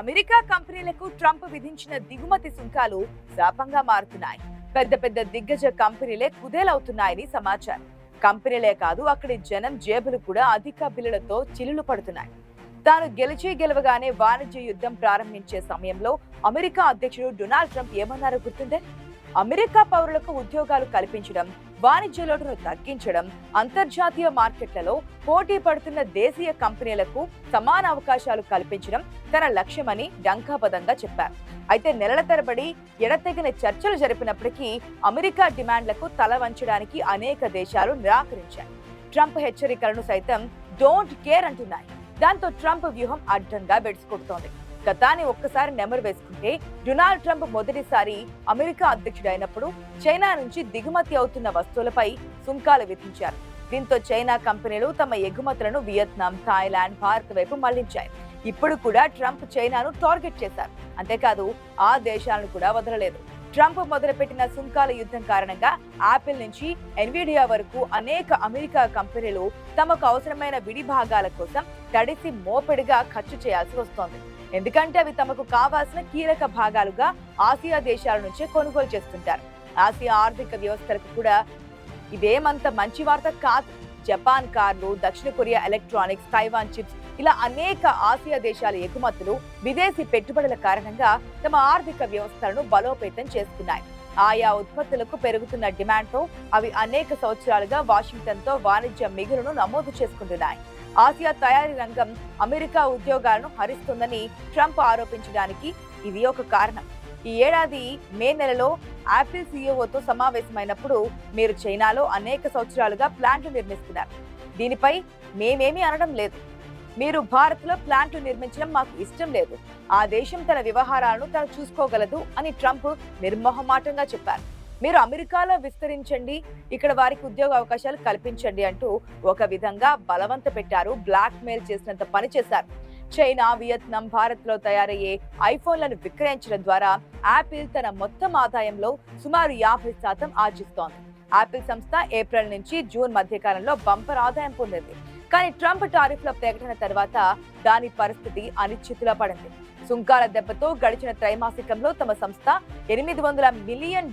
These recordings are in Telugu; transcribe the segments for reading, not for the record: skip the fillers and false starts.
అమెరికా కంపెనీలకు ట్రంప్ విధించిన దిగుమతి సుంకాలు శాపంగా మారుతున్నాయి. పెద్ద పెద్ద దిగ్గజ కంపెనీలే కుదేలవుతున్నాయని సమాచారం. కంపెనీలే కాదు, అక్కడి జనం జేబులు కూడా అధిక బిల్లులతో చిల్లులు పడుతున్నాయి. తాను గెలవగానే వాణిజ్య యుద్ధం ప్రారంభించే సమయంలో అమెరికా అధ్యక్షుడు డొనాల్డ్ ట్రంప్ ఏమన్నారో గుర్తుందే? అమెరికా పౌరులకు ఉద్యోగాలు కల్పించడం, వాణిజ్య లోటును తగ్గించడం, అంతర్జాతీయ మార్కెట్లలో పోటీ పడుతున్న దేశీయ కంపెనీలకు సమాన అవకాశాలు కల్పించడం తన లక్ష్యమని డంకాపదంగా చెప్పారు. అయితే నెలల తరబడి ఎడతెగని చర్చలు జరిపినప్పటికీ అమెరికా డిమాండ్లకు తల వంచడానికి అనేక దేశాలు నిరాకరించాయి. ట్రంప్ హెచ్చరికలను సైతం డోంట్ కేర్ అంటున్నాయి. దాంతో ట్రంప్ వ్యూహం అడ్డంగా బెడిసికొడుతోంది. గతాన్ని ఒక్కసారి నెమరు వేసుకుంటే డొనాల్డ్ ట్రంప్ మొదటిసారి అమెరికా అధ్యక్షుడైనప్పుడు చైనా నుంచి దిగుమతి అవుతున్న వస్తువులపై సుంకాలు విధించారు. దీంతో చైనా కంపెనీలు తమ ఎగుమతులను వియత్నాం, థాయిలాండ్, భారత్ వైపు మళ్లించాయి. ఇప్పుడు కూడా ట్రంప్ చైనాను టార్గెట్ చేశారు. అంతేకాదు ఆ దేశాలను కూడా వదలలేదు. ట్రంప్ మొదలుపెట్టిన సుంకాల యుద్ధం కారణంగా యాపిల్ నుంచి ఎన్విడియా వరకు అనేక అమెరికా కంపెనీలు తమకు అవసరమైన విడి భాగాల కోసం తడిసి మోపెడిగా ఖర్చు చేయాల్సి వస్తోంది. ఎందుకంటే అవి తమకు కావాల్సిన కీలక భాగాలుగా ఆసియా దేశాల నుంచే కొనుగోలు చేస్తుంటారు. ఆసియా ఆర్థిక వ్యవస్థలకు కూడా ఇదేమంత మంచి వార్త కాదు. జపాన్ కార్లు, దక్షిణ కొరియా ఎలక్ట్రానిక్స్, తైవాన్ చిప్స్ ఇలా అనేక ఆసియా దేశాల ఎగుమతులు విదేశీ పెట్టుబడుల కారణంగా తమ ఆర్థిక వ్యవస్థలను బలోపేతం చేసుకున్నాయి. ఆయా ఉత్పత్తులకు పెరుగుతున్న డిమాండ్తో అవి అనేక సంవత్సరాలుగా వాషింగ్టన్తో వాణిజ్య మిగులును నమోదు చేసుకుంటున్నాయి. ఆసియా తయారీ రంగం అమెరికా ఉద్యోగాలను హరిస్తుందని ట్రంప్ ఆరోపించడానికి ఇది ఒక కారణం. ఈ ఏడాది మే నెలలో యాపిల్ సీఈఓతో సమావేశమైనప్పుడు మీరు చైనాలో అనేక సంవత్సరాలుగా ప్లాంట్లు నిర్మిస్తున్నారు, దీనిపై మేమేమీ అనడం లేదు, మీరు భారత్లో ప్లాంట్లు నిర్మించడం మాకు ఇష్టం లేదు, ఆ దేశం తన వ్యవహారాలను తను చూసుకోగలదు అని ట్రంప్ నిర్మోహమాటంగా చెప్పారు. మీరు అమెరికాలో విస్తరించండి, ఇక్కడ వారికి ఉద్యోగ అవకాశాలు కల్పించండి అంటూ ఒక విధంగా బలవంత పెట్టారు. బ్లాక్ మెయిల్ చేసినంత పని చేశారు. చైనా, వియత్నాం, భారత్ లో తయారయ్యే ఐఫోన్లను విక్రయించడం ద్వారా యాపిల్ తన మొత్తం ఆదాయంలో సుమారు 50% ఆర్జిస్తోంది. యాపిల్ సంస్థ ఏప్రిల్ నుంచి జూన్ మధ్య కాలంలో బంపర్ ఆదాయం పొందింది. కానీ ట్రంప్ టారిఫ్ల ప్రకటన తర్వాత దాని పరిస్థితి అనిశ్చితిలో పడింది. సుంకాల దెబ్బతో గడిచిన త్రైమాసికంలో తమ సంస్థ $800 మిలియన్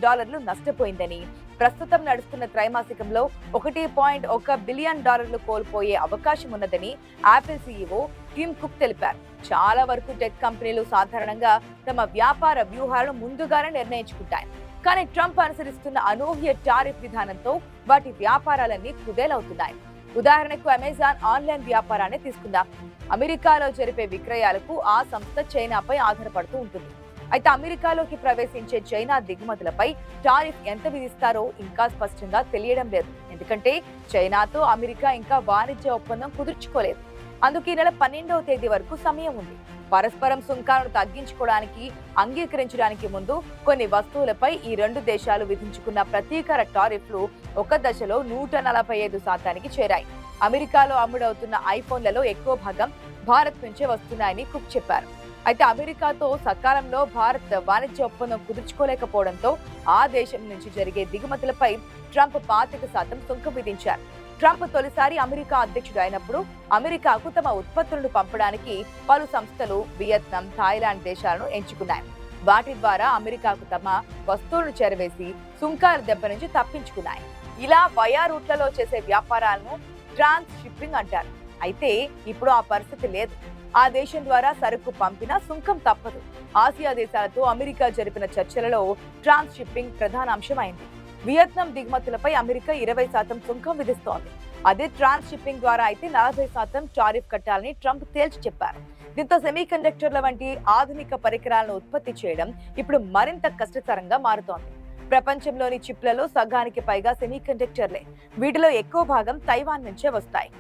నష్టపోయిందని, ప్రస్తుతం నడుస్తున్న త్రైమాసికంలో $1.1 బిలియన్ కోల్పోయే అవకాశం ఉన్నదని యాపిల్ సీఈఓ టిమ్ కుక్ తెలిపారు. చాలా వరకు టెక్ కంపెనీలు సాధారణంగా తమ వ్యాపార వ్యూహాలను ముందుగానే నిర్ణయించుకుంటాయి. కానీ ట్రంప్ అనుసరిస్తున్న అనూహ్య టారిఫ్ విధానంతో వాటి వ్యాపారాలన్నీ కుదేలవుతున్నాయి. ఉదాహరణకు అమెజాన్ ఆన్లైన్ వ్యాపారాన్ని తీసుకుందాం. అమెరికాలో జరిపే విక్రయాలకు ఆ సంస్థ చైనాపై ఆధారపడుతూ ఉంటుంది. అయితే అమెరికాలోకి ప్రవేశించే చైనా దిగుమతులపై టారిఫ్ ఎంత విధిస్తారో ఇంకా స్పష్టంగా తెలియడం లేదు. ఎందుకంటే చైనాతో అమెరికా ఇంకా వాణిజ్య ఒప్పందం కుదుర్చుకోలేదు. అందుకే ఈ నెల 12వ తేదీ వరకు సమయం ఉంది. పరస్పరం సుంకాలను తగ్గించుకోవడానికి అంగీకరించడానికి ముందు కొన్ని వస్తువులపై ఈ రెండు దేశాలు విధించుకున్న ప్రతీకార టారిఫ్లు ఒక దశలో 145% చేరాయి. అమెరికాలో అమ్ముడవుతున్న ఐఫోన్లలో ఎక్కువ భాగం భారత్ నుంచే వస్తున్నాయని కుక్ చెప్పారు. అయితే అమెరికాతో సకాలంలో భారత్ వాణిజ్య ఒప్పందం కుదుర్చుకోలేకపోవడంతో ఆ దేశం నుంచి జరిగే దిగుమతులపై ట్రంప్ 25% సుంకం విధించారు. ట్రంప్ తొలిసారి అమెరికా అధ్యక్షుడు అయినప్పుడు అమెరికాకు తమ ఉత్పత్తులను పంపడానికి పలు సంస్థలు వియత్నాం, థాయిలాండ్ దేశాలను ఎంచుకున్నాయి. వాటి ద్వారా అమెరికాకు తమ వస్తువులను చేరవేసి సుంకాల దెబ్బ నుంచి తప్పించుకున్నాయి. ఇలా వయా రూట్లలో చేసే వ్యాపారాలను ట్రాన్స్ షిప్పింగ్ అంటారు. అయితే ఇప్పుడు ఆ పరిస్థితి లేదు. ఆ దేశం ద్వారా సరుకు పంపినా సుంకం తప్పదు. ఆసియా దేశాలతో అమెరికా జరిపిన చర్చలలో ట్రాన్స్ షిప్పింగ్ ప్రధాన అంశమైంది. వియత్నాం దిగుమతులపై అమెరికా 20% సుంకం విధిస్తోంది. అదే ట్రాన్స్ షిప్పింగ్ ద్వారా అయితే 40% టారిఫ్ కట్టాలని ట్రంప్ తేల్చి చెప్పారు. దీంతో సెమీకండక్టర్ల వంటి ఆధునిక పరికరాలను ఉత్పత్తి చేయడం ఇప్పుడు మరింత కష్టతరంగా మారుతోంది. ప్రపంచంలోని చిప్లలో సగానికి పైగా సెమీకండక్టర్లే. వీటిలో ఎక్కువ భాగం తైవాన్ నుంచే వస్తాయి.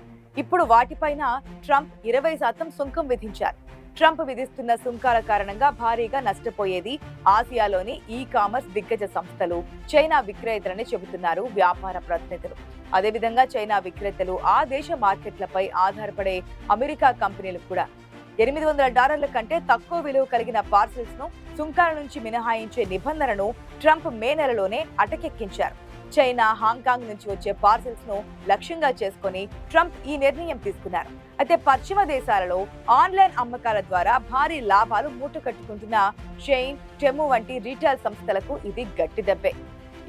ఇప్పుడు వాటిపైన ట్రంప్ 20% సుంకం విధించారు. ట్రంప్ విధిస్తున్న సుంకాల కారణంగా భారీగా నష్టపోయేది ఆసియాలోని ఈ కామర్స్ దిగ్గజ సంస్థలు, చైనా విక్రేతలని చెబుతున్నారు వ్యాపార ప్రతినిధులు. అదేవిధంగా చైనా విక్రేతలు, ఆ దేశ మార్కెట్లపై ఆధారపడే అమెరికా కంపెనీలు కూడా $800 కంటే తక్కువ విలువ కలిగిన పార్సిల్స్ ను సుంకాల నుంచి మినహాయించే నిబంధనను ట్రంప్ మే నెలలోనే అటకెక్కించారు. చైనా, హాంకాంగ్ నుంచి వచ్చే పార్సెల్స్ ను లక్ష్యంగా చేసుకుని ట్రంప్ ఈ నిర్ణయం తీసుకున్నారు. అయితే పశ్చిమ దేశాలలో ఆన్లైన్ అమ్మకాల ద్వారా భారీ లాభాలు మూటకట్టుకుంటున్న షెయిన్, టెము వంటి రీటైల్ సంస్థలకు ఇది గట్టి దెబ్బే.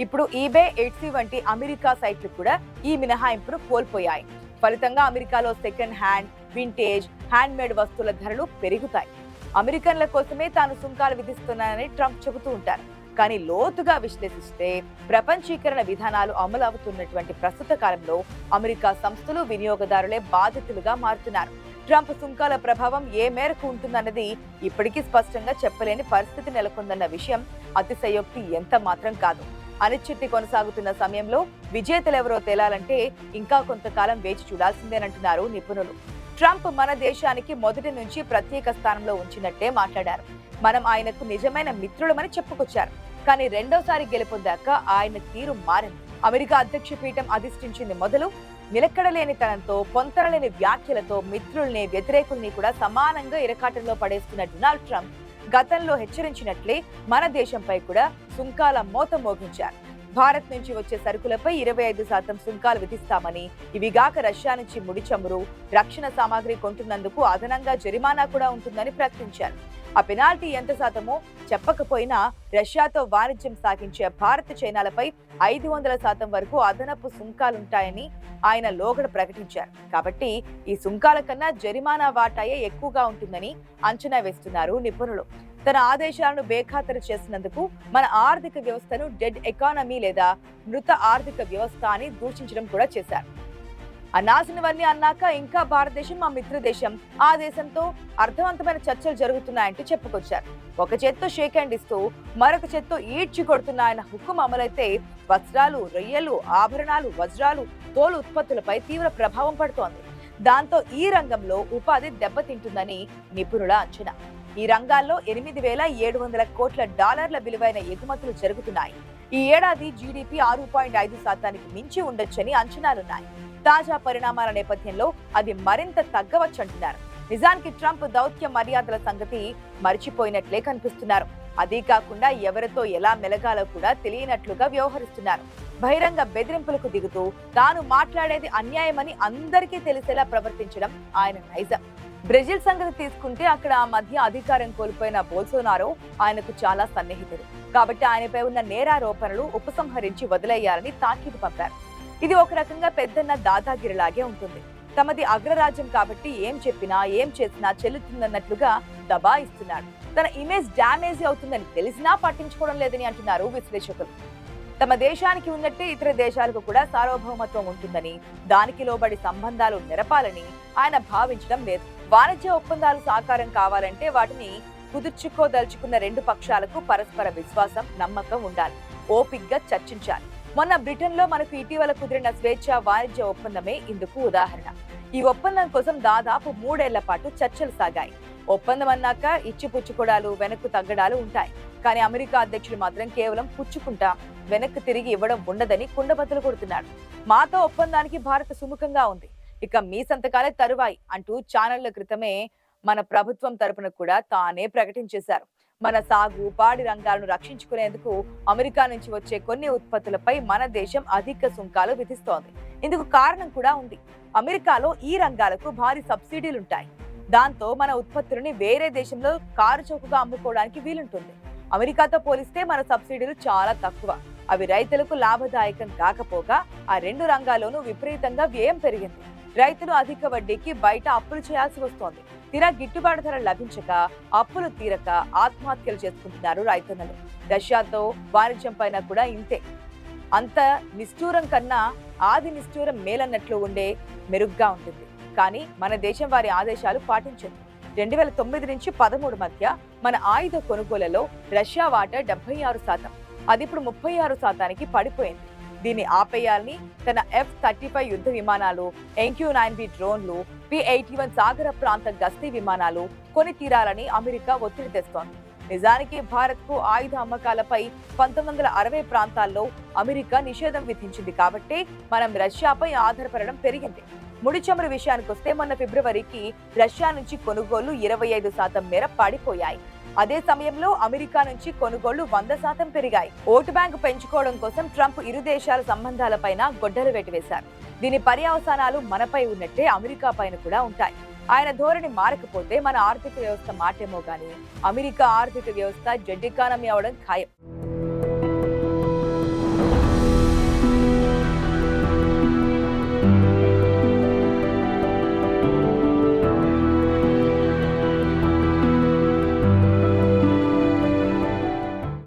ఇప్పుడు ఈబే, ఎట్సీ వంటి అమెరికా సైట్లు కూడా ఈ మినహాయింపును కోల్పోయాయి. ఫలితంగా అమెరికాలో సెకండ్ హ్యాండ్, వింటేజ్, హ్యాండ్మేడ్ వస్తువుల ధరలు పెరుగుతాయి. అమెరికన్ల కోసమే తాను సుంకాలు విధిస్తున్నానని ట్రంప్ చెబుతూ ఉంటారు. కానీ లోతుగా విశ్లేషిస్తే ప్రపంచీకరణ విధానాలు అమలు అవుతున్నటువంటి ప్రస్తుత కాలంలో అమెరికా సంస్థలు, వినియోగదారులే బాధితులుగా మారుతున్నారు. ట్రంప్ సుంకాల ప్రభావం ఏ మేరకు ఉంటుందన్నది ఇప్పటికీ స్పష్టంగా చెప్పలేని పరిస్థితి నెలకొందన్న విషయం అతిశయోక్తి ఎంత మాత్రం కాదు. అనిశ్చితి కొనసాగుతున్న సమయంలో విజేతలెవరో తేలాలంటే ఇంకా కొంతకాలం వేచి చూడాల్సిందేనంటున్నారు నిపుణులు. ట్రంప్ మన దేశానికి మొదటి నుంచి ప్రత్యేక స్థానంలో ఉంచినట్టే మాట్లాడారు. మనం ఆయనకు నిజమైన మిత్రులమని చెప్పుకొచ్చారు. కానీ రెండోసారి గెలుపొందాక ఆయన తీరు మారింది. అమెరికా అధ్యక్ష పీఠం అధిష్ఠించింది మొదలు నిలకడలేనితనంతో, పొంతనలేని వ్యాఖ్యలతో మిత్రుల్ని, వ్యతిరేకుల్ని కూడా సమానంగా ఇరకాటంలో పడేస్తున్న డొనాల్డ్ ట్రంప్ గతంలో హెచ్చరించినట్లే మన దేశంపై కూడా సుంకాల మోత మోగించారు. భారత్ నుంచి వచ్చే సరుకులపై 25% సుంకాలు విధిస్తామని, ఇవిగాక రష్యా నుంచి ముడి చమురు, రక్షణ సామాగ్రి కొంటున్నందుకు అదనంగా జరిమానా కూడా ఉంటుందని ప్రకటించారు. ఆ పెనాల్టీ ఎంత శాతమో చెప్పకపోయినా రష్యాతో వాణిజ్యం సాగించే భారత్, చైనాలపై 500% వరకు అదనపు సుంకాలుంటాయని ఆయన లోగడ ప్రకటించారు. కాబట్టి ఈ సుంకాల కన్నా జరిమానా వాటాయే ఎక్కువగా ఉంటుందని అంచనా వేస్తున్నారు నిపుణులు. తన ఆదేశాలను బేఖాతరు చేసినందుకు మన ఆర్థిక వ్యవస్థను డెడ్ ఎకానమీ లేదా మృత ఆర్థిక వ్యవస్థ అని దూషించడం కూడా చేశారు. అనాల్సినవన్నీ అన్నాక ఇంకా భారతదేశం మా మిత్ర దేశం, ఆ దేశంతో అర్థవంతమైన చర్చలు జరుగుతున్నాయంటూ చెప్పుకొచ్చారు. ఒక చేత్తో షేక్ హ్యాండ్ ఇస్తూ మరొక చేత్తో ఈడ్చి కొడుతున్న ఆయన హుకుం అమలైతే వస్త్రాలు, రొయ్యలు, ఆభరణాలు, వజ్రాలు, తోలు ఉత్పత్తులపై తీవ్ర ప్రభావం పడుతోంది. దాంతో ఈ రంగంలో ఉపాధి దెబ్బతింటుందని నిపుణుల అంచనా. ఈ రంగాల్లో 8,700 కోట్ల డాలర్ల విలువైన ఎగుమతులు జరుగుతున్నాయి. ఈ ఏడాది జీడీపీ 6.5% మించి ఉండొచ్చని అంచనాలున్నాయి. తాజా పరిణామాల నేపథ్యంలో అది మరింత తగ్గవచ్చంటున్నారు. నిజానికి ట్రంప్ దౌత్య మర్యాదల సంగతి మరిచిపోయినట్లే కనిపిస్తున్నారు. అదీ కాకుండా ఎవరితో ఎలా మెలగాలో కూడా తెలియనట్లుగా వ్యవహరిస్తున్నారు. బహిరంగ బెదిరింపులకు దిగుతూ తాను మాట్లాడేది అన్యాయమని అందరికీ తెలిసేలా ప్రవర్తించడం ఆయన నైజం. బ్రెజిల్ సంగతి తీసుకుంటే అక్కడ ఆ మధ్య అధికారం కోల్పోయిన బోల్సోనారో ఆయనకు చాలా సన్నిహితుడు. కాబట్టి ఆయనపై ఉన్న నేరారోపణలు ఉపసంహరించి వదిలేయాలని తాకీదు పంపారు. ఇది ఒక రకంగా పెద్దన్న దాదాగిరిలాగే ఉంటుంది. తమది అగ్రరాజ్యం కాబట్టి ఏం చెప్పినా, ఏం చేసినా చెల్లుతుందన్నట్లుగా దబాయిస్తున్నాడు. తన ఇమేజ్ డ్యామేజ్ అవుతుందని తెలిసినా పట్టించుకోవడం లేదని అంటున్నారు విశ్లేషకులు. తమ దేశానికి ఉన్నట్టే ఇతర దేశాలకు కూడా సార్వభౌమత్వం ఉంటుందని, దానికి లోబడి సంబంధాలు నెరపాలని ఆయన భావించడం లేదు. వాణిజ్య ఒప్పందాలు సాకారం కావాలంటే వాటిని కుదుర్చుకోదలుచుకున్న రెండు పక్షాలకు పరస్పర విశ్వాసం, నమ్మకం ఉండాలి. ఓపిగ్గా చర్చించాలి. మొన్న బ్రిటన్ లో మనకు ఇటీవల కుదిరిన స్వేచ్ఛ వాణిజ్య ఒప్పందమే ఇందుకు ఉదాహరణ. ఈ ఒప్పందం కోసం దాదాపు 3 ఏళ్ల పాటు చర్చలు సాగాయి. ఒప్పందం అన్నాక ఇచ్చిపుచ్చుకోడాలు, వెనక్కు తగ్గడాలు ఉంటాయి. కానీ అమెరికా అధ్యక్షుడు మాత్రం కేవలం పుచ్చుకుంటా, వెనక్కు తిరిగి ఇవ్వడం ఉండదని కుండబద్దలు కొడుతున్నాడు. మాతో ఒప్పందానికి భారత్ సుముఖంగా ఉంది, ఇక మీ సంతకాలే తరువాయి అంటూ ఛానళ్ల క్రితమే మన ప్రభుత్వం తరపున కూడా తానే ప్రకటించేశారు. మన సాగు, పాడి రంగాలను రక్షించుకునేందుకు అమెరికా నుంచి వచ్చే కొన్ని ఉత్పత్తులపై మన దేశం అధిక సుంకాలు విధిస్తోంది. ఇందుకు కారణం కూడా ఉంది. అమెరికాలో ఈ రంగాలకు భారీ సబ్సిడీలుంటాయి. దాంతో మన ఉత్పత్తులని వేరే దేశంలో కారు చౌకగా అమ్ముకోవడానికి వీలుంటుంది. అమెరికాతో పోలిస్తే మన సబ్సిడీలు చాలా తక్కువ. అవి రైతులకు లాభదాయకం కాకపోగా ఆ రెండు రంగాల్లోనూ విపరీతంగా వ్యయం పెరిగింది. రైతులు అధిక వడ్డీకి బయట అప్పులు చేయాల్సి వస్తోంది. తీరా గిట్టుబాటు ధర లభించక, అప్పులు తీరక ఆత్మహత్యలు చేసుకుంటున్నారు రైతన్నలు. రష్యాతో వాణిజ్యం పైన కూడా ఇంతే. అంత నిష్ఠూరం కన్నా ఆది నిష్ఠూరం మేలన్నట్లు ఉండే మెరుగ్గా ఉంటుంది. కానీ మన దేశం వారి ఆదేశాలు పాటించదు. 2009 నుంచి 13 మధ్య మన ఆయుధ కొనుగోలలో రష్యా వాటా 76%. అది ఇప్పుడు 36%కి పడిపోయింది. దీన్ని ఆపేయాలని తన F-35 యుద్ధ విమానాలు, MQ-9B డ్రోన్లు, P-81 సాగర ప్రాంత గస్తీ విమానాలు కొని తీరాలని అమెరికా ఒత్తిడి తెస్తోంది. నిజానికి భారత్ కు ఆయుధ అమ్మకాలపై 1960 ప్రాంతాల్లో అమెరికా నిషేధం విధించింది. కాబట్టి మనం రష్యాపై ఆధారపడడం పెరిగింది. ముడి చమురు విషయానికి వస్తే మొన్న ఫిబ్రవరికి రష్యా నుంచి కొనుగోళ్లు 25% మేర పడిపోయాయి. అదే సమయంలో అమెరికా నుంచి కొనుగోళ్లు 100% పెరిగాయి. ఓటు బ్యాంకు పెంచుకోవడం కోసం ట్రంప్ ఇరు దేశాల సంబంధాలపైన గొడ్డలు పెట్టివేశారు. దీని పర్యవసానాలు మనపై ఉన్నట్టే అమెరికా పైన కూడా ఉంటాయి. ఆయన ధోరణి మారకపోతే మన ఆర్థిక వ్యవస్థ మాటేమో గానీ అమెరికా ఆర్థిక వ్యవస్థ జడ్ ఎకానమీ అవడం ఖాయం.